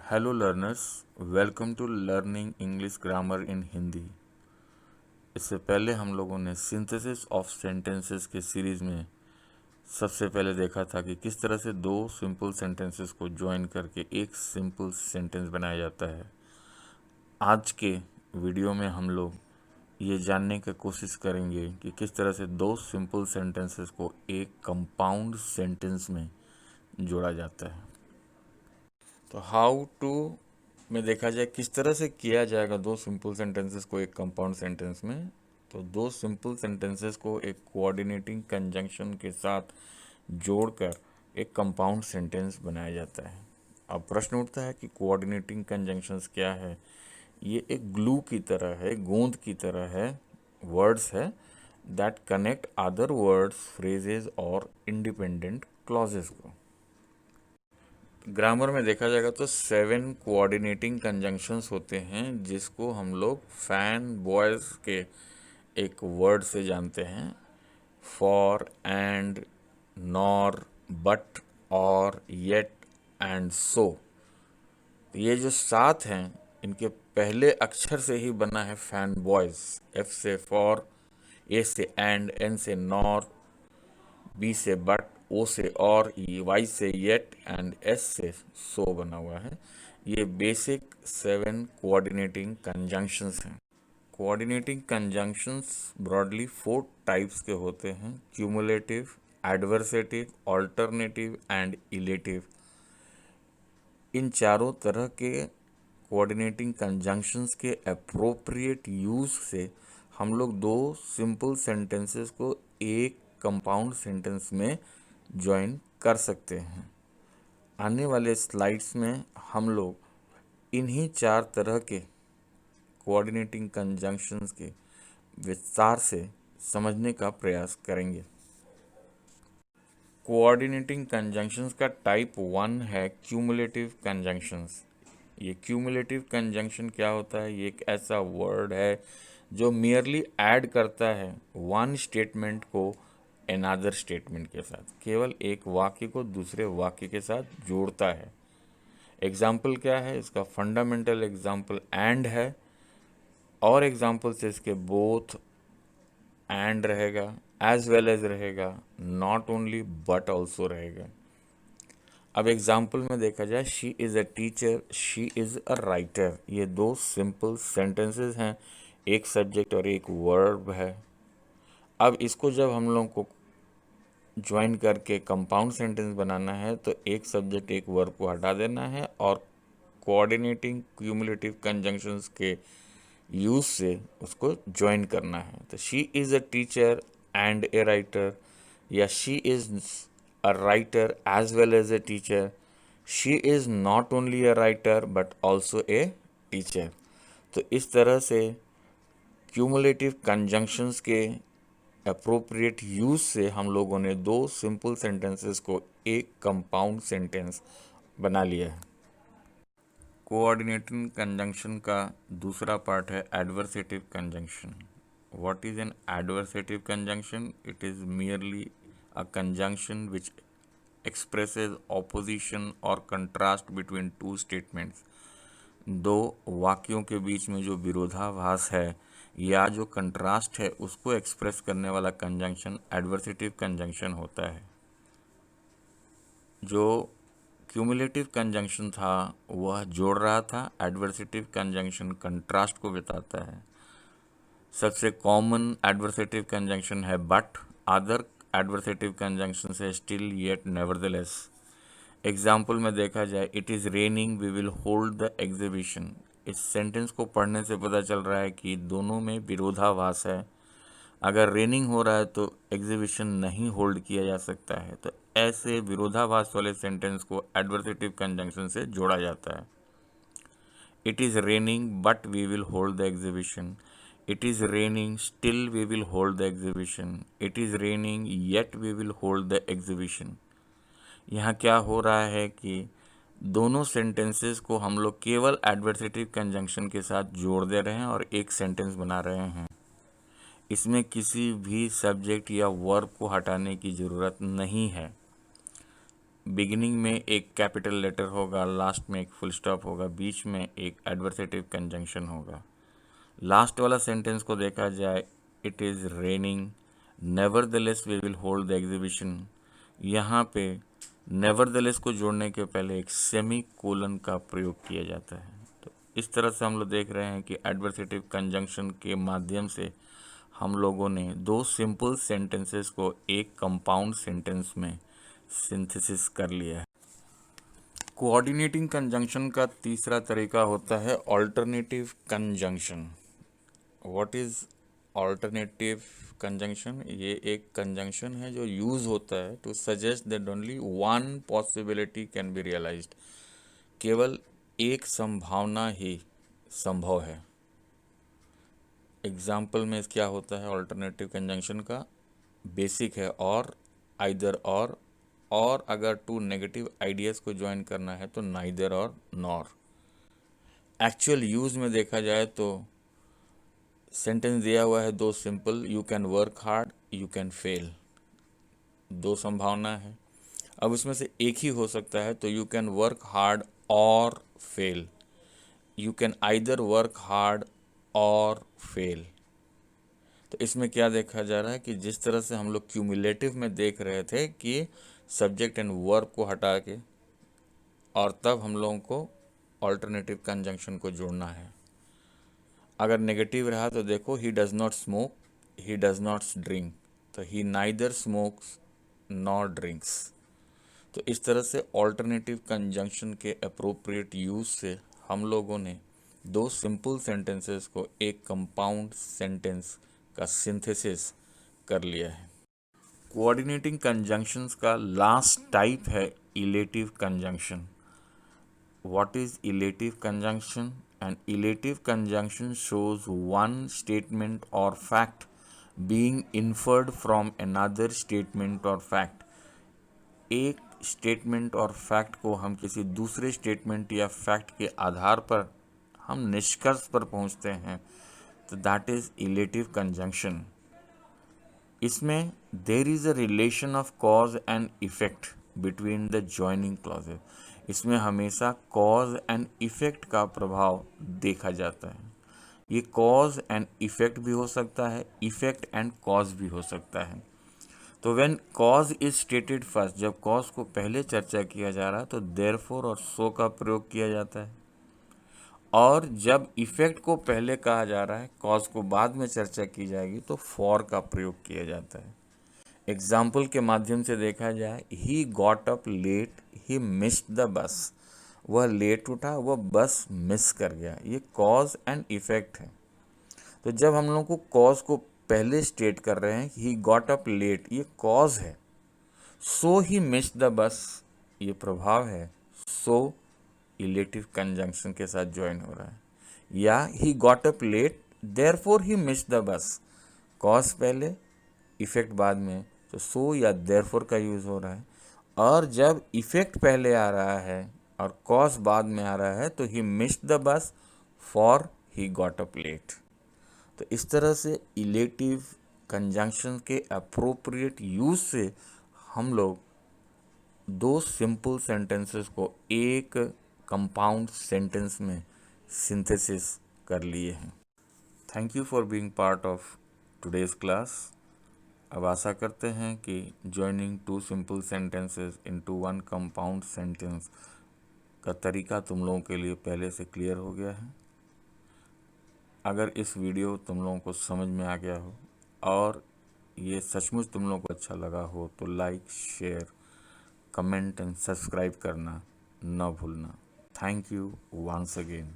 Hello learners, welcome to learning English grammar in Hindi. इससे पहले हम लोगों ने सिंथेसिस ऑफ सेंटेंसेस के सीरीज़ में सबसे पहले देखा था कि किस तरह से दो सिंपल सेंटेंसेस को ज्वाइन करके एक सिंपल सेंटेंस बनाया जाता है। आज के वीडियो में हम लोग ये जानने की कोशिश करेंगे कि किस तरह से दो सिंपल सेंटेंसेस को एक कंपाउंड सेंटेंस में जोड़ा जाता है। तो हाउ टू में देखा जाए किस तरह से किया जाएगा दो सिंपल सेंटेंसेस को एक कंपाउंड सेंटेंस में। तो दो सिंपल सेंटेंसेस को एक कोऑर्डिनेटिंग कंजंक्शन के साथ जोड़कर एक कंपाउंड सेंटेंस बनाया जाता है। अब प्रश्न उठता है कि कोऑर्डिनेटिंग कंजंक्शंस क्या है। ये एक ग्लू की तरह है, गोंद की तरह है, वर्ड्स है that connect other words, phrases और इंडिपेंडेंट क्लॉजेस को। ग्रामर में देखा जाएगा तो 7 कोऑर्डिनेटिंग कंजंक्शंस होते हैं जिसको हम लोग फैन बॉयज के एक वर्ड से जानते हैं। फॉर, एंड, नॉर, बट, और, येट एंड सो। ये जो 7 हैं इनके पहले अक्षर से ही बना है फैन बॉयज। एफ से फॉर, ए से एंड, एन से नॉर, बी से बट, ओ से और, वाई से येट एंड एस से सो बना हुआ है। ये बेसिक 7 कोऑर्डिनेटिंग कंजंक्शंस हैं। कोऑर्डिनेटिंग कंजंक्शंस ब्रॉडली 4 टाइप्स के होते हैं: cumulative, adversative, alternative and illative. इन चारों तरह के कोऑर्डिनेटिंग कंजंक्शंस के अप्रोप्रिएट यूज से हम लोग दो सिंपल सेंटेंसेस को एक कंपाउंड सेंटेंस में ज्वाइन कर सकते हैं। आने वाले स्लाइड्स में हम लोग इन्हीं 4 तरह के कोऑर्डिनेटिंग कंजंक्शंस के विस्तार से समझने का प्रयास करेंगे। कोऑर्डिनेटिंग कंजंक्शंस का टाइप 1 है क्यूमुलेटिव कंजंक्शंस। ये क्यूमुलेटिव कंजंक्शन क्या होता है? ये एक ऐसा वर्ड है जो मियरली ऐड करता है वन स्टेटमेंट को अनदर स्टेटमेंट के साथ, केवल एक वाक्य को दूसरे वाक्य के साथ जोड़ता है। एग्जाम्पल क्या है इसका? फंडामेंटल एग्जाम्पल एंड है, और एग्जाम्पल से इसके बोथ एंड रहेगा, एज वेल एज रहेगा, नॉट ओनली बट ऑल्सो रहेगा। अब एग्जाम्पल में देखा जाए, she is a teacher, she is a writer. ये दो सिंपल सेंटेंसेस हैं, एक सब्जेक्ट और एक वर्ब है। अब इसको जब हम लोग को ज्वाइन करके कंपाउंड सेंटेंस बनाना है तो एक सब्जेक्ट एक वर्ब को हटा देना है और कोऑर्डिनेटिंग क्यूमुलेटिव कंजंक्शंस के यूज से उसको ज्वाइन करना है। तो she is a teacher and a writer, या she is a writer as well as a teacher, she is not only a writer but also a teacher. तो इस तरह से क्यूमुलेटिव कंजंक्शंस के अप्रोप्रिएट यूज से हम लोगों ने दो सिंपल सेंटेंसेस को एक कंपाउंड सेंटेंस बना लिया है। कोऑर्डिनेटिंग कंजंक्शन का दूसरा पार्ट है adversative conjunction. What is an adversative conjunction? It is merely a conjunction which expresses opposition और कंट्रास्ट बिटवीन टू स्टेटमेंट्स। दो वाक्यों के बीच में जो विरोधाभास है या जो कंट्रास्ट है उसको एक्सप्रेस करने वाला कंजंक्शन एडवर्सेटिव कंजंक्शन होता है। जो क्यूमुलेटिव कंजंक्शन था वह जोड़ रहा था, एडवर्सेटिव कंजंक्शन कंट्रास्ट को बताता है। सबसे कॉमन एडवर्सेटिव कंजंक्शन है बट, अदर एडवर्सेटिव कंजंक्शन है स्टिल, येट, नेवरदलेस। एग्जाम्पल में देखा जाए, it is raining, we will hold the exhibition. इस सेंटेंस को पढ़ने से पता चल रहा है कि दोनों में विरोधाभास है। अगर रेनिंग हो रहा है तो एग्जीबिशन नहीं होल्ड किया जा सकता है। तो ऐसे विरोधाभास वाले सेंटेंस को एडवर्सेटिव कंजंक्शन से जोड़ा जाता है। It is raining but we will hold the exhibition, it is raining still we will hold the exhibition, it is raining yet we will hold the exhibition. यहाँ क्या हो रहा है कि दोनों सेंटेंसेस को हम लोग केवल एडवर्सेटिव कंजंक्शन के साथ जोड़ दे रहे हैं और एक सेंटेंस बना रहे हैं। इसमें किसी भी सब्जेक्ट या वर्ब को हटाने की ज़रूरत नहीं है। बिगिनिंग में एक कैपिटल लेटर होगा, लास्ट में एक फुल स्टॉप होगा, बीच में एक एडवर्सेटिव कंजंक्शन होगा। लास्ट वाला सेंटेंस को देखा जाए, it is raining, nevertheless we will hold the exhibition. यहाँ पे नेवरदलेस को जोड़ने के पहले एक सेमी कोलन का प्रयोग किया जाता है। तो इस तरह से हम लोग देख रहे हैं कि एडवर्सेटिव कंजंक्शन के माध्यम से हम लोगों ने दो सिंपल सेंटेंसेस को एक कंपाउंड सेंटेंस में सिंथेसिस कर लिया है। कोऑर्डिनेटिंग कंजंक्शन का तीसरा तरीका होता है alternative conjunction. What is alternative conjunction? ये एक कंजंक्शन है जो यूज होता है to suggest that only one possibility can be realised. केवल एक संभावना ही संभव है। एग्जाम्पल में क्या होता है ऑल्टरनेटिव कंजंक्शन का? बेसिक है और, आइदर और अगर टू नेगेटिव आइडियाज़ को ज्वाइन करना है तो नाइदर और नॉर। एक्चुअल यूज़ में देखा जाए तो सेंटेंस दिया हुआ है दो simple, you can work hard, you can fail. दो संभावना है, अब इसमें से एक ही हो सकता है, तो यू कैन वर्क हार्ड और fail. You can either work hard और फेल। तो इसमें क्या देखा जा रहा है कि जिस तरह से हम लोग क्यूमुलेटिव में देख रहे थे कि सब्जेक्ट एंड वर्ब को हटा के और तब हम लोगों को ऑल्टरनेटिव कंजंक्शन को जोड़ना है। अगर नेगेटिव रहा तो देखो, he does not smoke, he does not drink, तो ही नाइदर स्मोक्स नॉर ड्रिंक्स। तो इस तरह से ऑल्टरनेटिव कंजंक्शन के अप्रोप्रिएट यूज से हम लोगों ने दो सिंपल सेंटेंसेस को एक कंपाउंड सेंटेंस का सिंथेसिस कर लिया है। कोऑर्डिनेटिंग कंजंक्शंस का लास्ट टाइप है illative conjunction. What is illative conjunction? An elative conjunction shows one statement or fact being inferred from another statement or fact। एक स्टेटमेंट और फैक्ट को हम किसी दूसरे स्टेटमेंट या फैक्ट के आधार पर हम निष्कर्ष पर पहुंचते हैं, तो दैट इज इलेटिव कंजंक्शन। इसमें there is a relation of cause and effect between the joining clauses. इसमें हमेशा कॉज एंड इफेक्ट का प्रभाव देखा जाता है। ये कॉज एंड इफेक्ट भी हो सकता है, इफेक्ट एंड कॉज भी हो सकता है। तो when cause is stated first, जब कॉज को पहले चर्चा किया जा रहा है तो देयरफॉर और सो का प्रयोग किया जाता है, और जब इफेक्ट को पहले कहा जा रहा है, कॉज को बाद में चर्चा की जाएगी, तो फॉर का प्रयोग किया जाता है। एग्जाम्पल के माध्यम से देखा जाए, he got up late, he missed the bus. वह लेट उठा, वह बस मिस कर गया। ये कॉज एंड इफेक्ट है। तो जब हम लोग को कॉज को पहले स्टेट कर रहे हैं, ही गॉट अप लेट, ये कॉज है। सो ही मिस्ड द बस, ये प्रभाव है। सो इलेटिव कंजंक्शन के साथ ज्वाइन हो रहा है। या he got up late therefore he missed the bus, cause पहले इफेक्ट बाद में, तो सो या देयरफॉर का यूज हो रहा है। और जब इफेक्ट पहले आ रहा है और कॉज बाद में आ रहा है, तो he missed the bus for he got up late. तो इस तरह से इलेटिव कंजंक्शन के अप्रोप्रिएट यूज से हम लोग दो सिंपल सेंटेंसेस को एक कंपाउंड सेंटेंस में सिंथेसिस कर लिए हैं। Thank you for being part of today's class. अब आशा करते हैं कि joining two simple sentences into one compound sentence का तरीका तुम लोगों के लिए पहले से क्लियर हो गया है। अगर इस वीडियो तुम लोगों को समझ में आ गया हो और ये सचमुच तुम लोगों को अच्छा लगा हो, तो like, share, comment and subscribe करना न भूलना। Thank you once again.